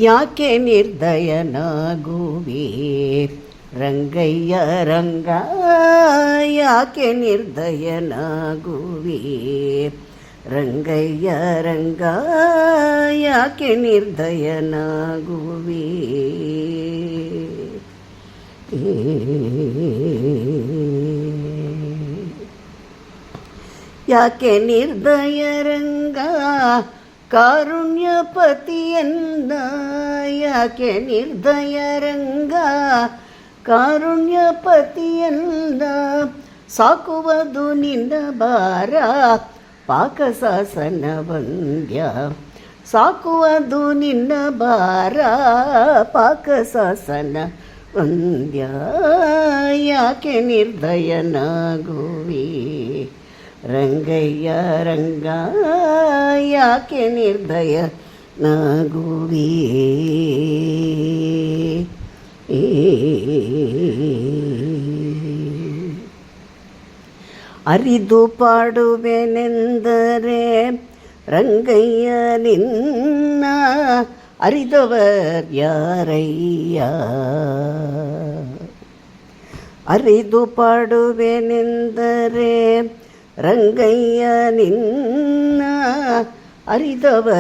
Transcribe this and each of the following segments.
ಯಾಕೆ ನಿರ್ದಯನಾಗುವೆ ರಂಗಯ್ಯ ರಂಗ, ಯಾಕೆ ನಿರ್ದಯನಾಗುವೆ ರಂಗಯ್ಯ ರಂಗ, ಯಾಕೆ ನಿರ್ದಯನಾಗುವೆ. ಯಾಕೆ ನಿರ್ದಯ ರಂಗ ಕಾರುಣ್ಯಪತಿಯನ್ನ, ಯಾಕೆ ನಿರ್ದಯ ರಂಗ ಕಾರುಣ್ಯಪತಿಯನ್ನ, ಸಾಕುವುದು ನಿನ್ನ ಭಾರ ಪಾಕಶಾಸನ ವಂದ್ಯ, ಸಾಕುವುದು ನಿನ್ನ ಭಾರ ಪಾಕಶಾಸನ ವಂದ್ಯ. ಯಾಕೆ ನಿರ್ದಯನಾಗುವೆ ರಂಗಯ್ಯ ರಂಗ, ಯಾಕೆ ನಿರ್ದಯನಾಗುವೆ. ಅರಿದು ಪಾಡುವೆನೆಂದರೆ ರಂಗಯ್ಯ ನಿನ್ನ, ಅರಿದವರ್ಯಾರಯ್ಯ. ಅರಿದು ಪಾಡುವೆನೆಂದರೆ ರಂಗಯ್ಯ ನಿನ್ನ, ಅರಿದವರ್ಯಾರಯ್ಯ.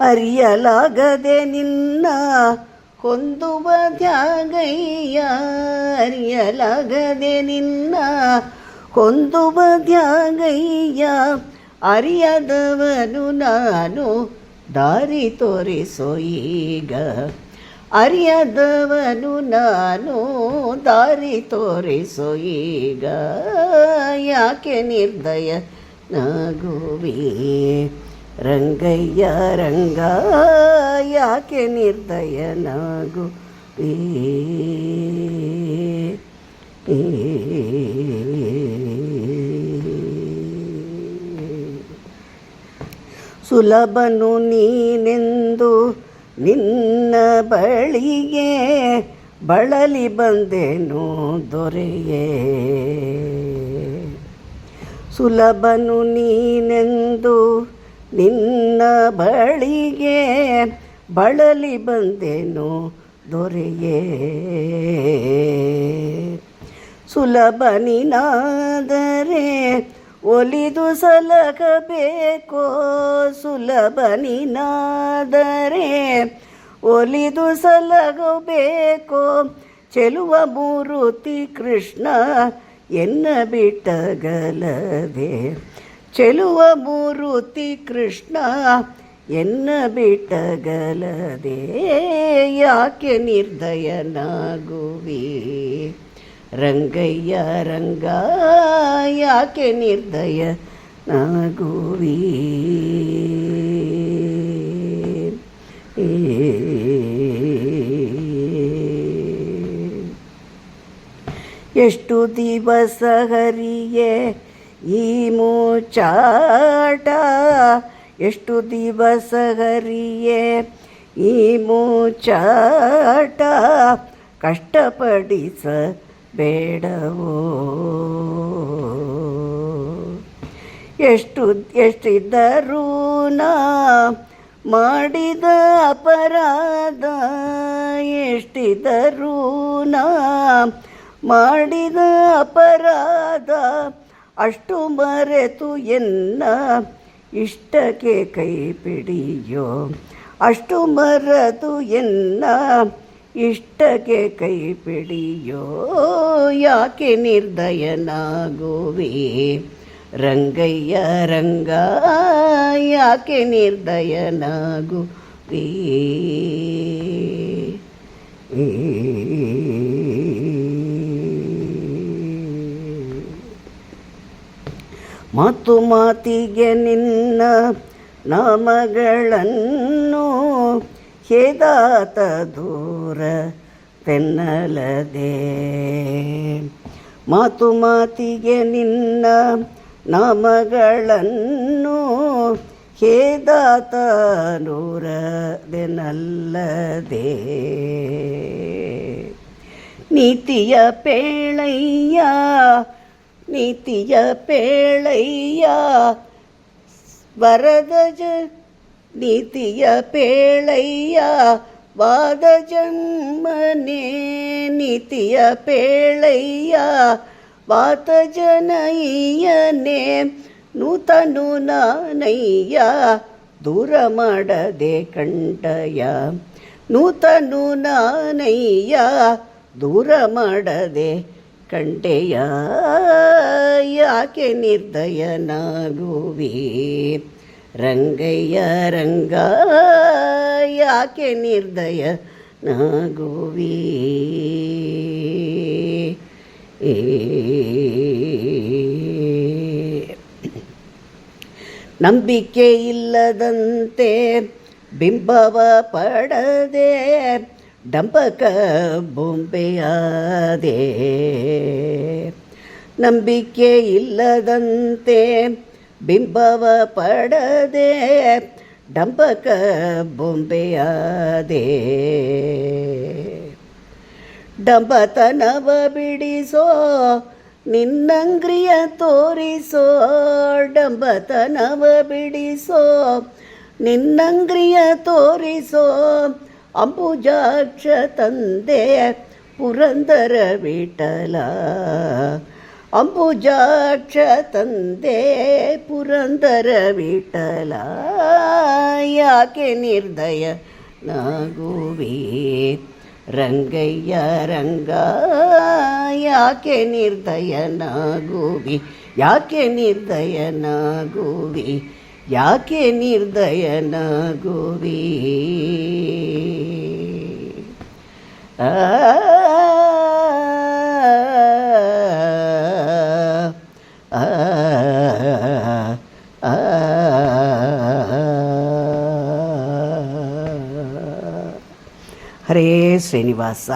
ಅರಿಯಲಾಗದೆ ನಿನ್ನ ಹೊಂದುವ ತ್ಯಾಗಯ್ಯ, ಅರಿಯಲಾಗದೆ ನಿನ್ನ ಹೊಂದುವ ತ್ಯಾಗಯ್ಯ. ಅರಿಯದವನು ನಾನು ದಾರಿ ತೋರಿಸೋ ಈಗ, ಅರಿಯದವನು ನಾನು ದಾರಿ ತೋರಿಸೋ ಈಗ. ಯಾಕೆ ನಿರ್ದಯನಾಗುವೆ ರಂಗಯ್ಯ ರಂಗ, ಯಾಕೆ ನಿರ್ದಯನಾಗುವೆ. ಸುಲಭನು ನೀನೆಂದು ನಿನ್ನ ಬಳಿಗೆ ಬಳಲಿ ಬಂದೆನು ದೊರೆಯೇ. ಸುಲಭನು ನೀನೆಂದು ನಿನ್ನ ಬಳಿಗೆ ಬಳಲಿ ಬಂದೆನು ದೊರೆಯೇ. ಸುಲಭ ನೀನಾದರೆ ಒಲಿದು ಸಲಗಬೇಕೋ, ಸುಲಭ ನೀನಾದರೆ ಒಲಿದು ಸಲಗಬೇಕೋ. ಚೆಲುವ ಮೂರುತಿ ಕೃಷ್ಣ ಎನ್ನ ಬಿಟ್ಟಗಲದೆ, ಚೆಲುವ ಮೂರುತಿ ಕೃಷ್ಣ ಎನ್ನ ಬಿಟ್ಟಗಲದೆ. ಯಾಕೆ ನಿರ್ದಯನಾಗುವೆ ರಂಗಯ್ಯ ರಂಗ, ಯಾಕೆ ನಿರ್ದಯನಾಗುವೆ. ಎಷ್ಟು ದಿವಸ ಹರಿಯೇ ಈ ಮೂಚಾಟ, ಎಷ್ಟು ದಿವಸ ಹರಿಯೇ ಈ ಮೂಚಾಟ. ಕಷ್ಟಪಡಿಸಬೇಡವೋ ಎಷ್ಟಿದ್ದರೂ ನಾ ಮಾಡಿದ ಅಪರಾಧ, ಎಷ್ಟಿದ್ದರೂ ನಾ ಮಾಡಿದ ಅಪರಾಧ. ಅಷ್ಟು ಮರೆತು ಎನ್ನ ಇಷ್ಟಕ್ಕೆ ಕೈ ಪಿಡಿಯೋ, ಅಷ್ಟು ಮರೆತು ಎನ್ನ ಇಷ್ಟಕ್ಕೆ ಕೈ ಪಿಡಿಯೋ. ಯಾಕೆ ನಿರ್ದಯನಾಗುವೆ ರಂಗಯ್ಯ ರಂಗ, ಯಾಕೆ ನಿರ್ದಯನಾಗುವೆ. ಮಾತು ಮಾತಿಗೆ ನಿನ್ನ ನಾಮಗಳನ್ನು ಹೇದಾತ ದೂರ ತೆನ್ನಲದೆ. ಮಾತು ಮಾತಿಗೆ ನಿನ್ನ ನಾಮಗಳನ್ನು ಹೇದಾತ ನೂರದೆನಲ್ಲದೆ. ನೀತಿಯ ಪೇಳಯ್ಯ ನೀತಿಯ ಪೇಳಯ್ಯ ವರದ ನೀತಿಯ ಪೇಳಯ್ಯ ವಾದ ಜನ್ಮನೆ ನೀತಿಯ ಪೇಳಯ್ಯ ವಾತ ಜನಯ್ಯನೇ ನೂತನು ನಾನಯ್ಯ ದೂರ ಮಾಡದೆ ಕಂಟಯ ನೂತನು ನಾನಯ್ಯ ದೂರ ಮಾಡದೆ ಕಂಟೆಯ ಯಾಕೆ ನಿರ್ದಯನಾಗುವಿ ರಂಗಯ್ಯ ರಂಗ ಯಾಕೆ ನಿರ್ದಯನಾಗುವಿ ನಂಬಿಕೆ ಇಲ್ಲದಂತೆ ಬಿಂಬವ ಪಡದೆ ಡಂಬಕ ಬೊಂಬೆಯಾದೆ ನಂಬಿಕೆ ಇಲ್ಲದಂತೆ ಬಿಂಬವ ಪಡದೆ ಡಂಬಕ ಬೊಂಬೆಯಾದೆ ಡಂಬತನವ ಬಿಡಿಸೋ ನಿನ್ನಂಗ್ರಿಯ ತೋರಿಸೋ ಡಂಬತನವ ಬಿಡಿಸೋ ನಿನ್ನಂಗ್ರಿಯ ತೋರಿಸೋ ಅಂಬುಜಾಕ್ಷ ತಂದೆ ಪುರಂದರ ವಿಠಲ ಅಂಬುಜಾಕ್ಷ ತಂದೆ ಪುರಂದರ ವಿಠಲ ಯಾಕೆ ನಿರ್ದಯ ನಾಗುವಿ ರಂಗಯ್ಯ ರಂಗ ಯಾಕೆ ನಿರ್ದಯನಾಗುವಿ ಯಾಕೆ ನಿರ್ದಯನಾಗುವಿ ಯಾಕೆ ನಿರ್ದಯನಾಗುವಿ ಆ ಹರೇ ಶ್ರೀನಿವಾಸ.